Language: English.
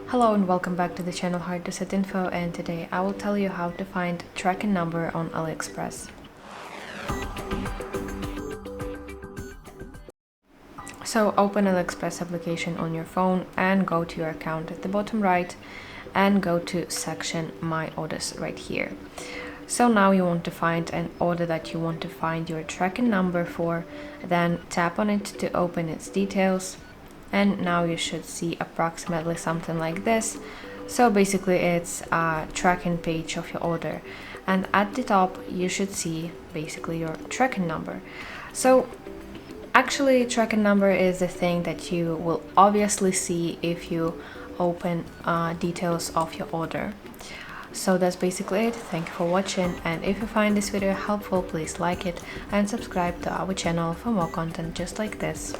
Hello and welcome back to the channel hardreset.info, and today I will tell you how to find tracking number on AliExpress. So open AliExpress application on your phone and go to your account at the bottom right and go to section My Orders right here. So now you want to find an order that you want to find your tracking number for, then tap on it to open its details. And now you should see approximately something like this. So basically it's a tracking page of your order, and at the top you should see basically your tracking number. So actually tracking number is the thing that you will obviously see if you open details of your order. So that's basically it. Thank you for watching, and if you find this video helpful, please like it and subscribe to our channel for more content just like this.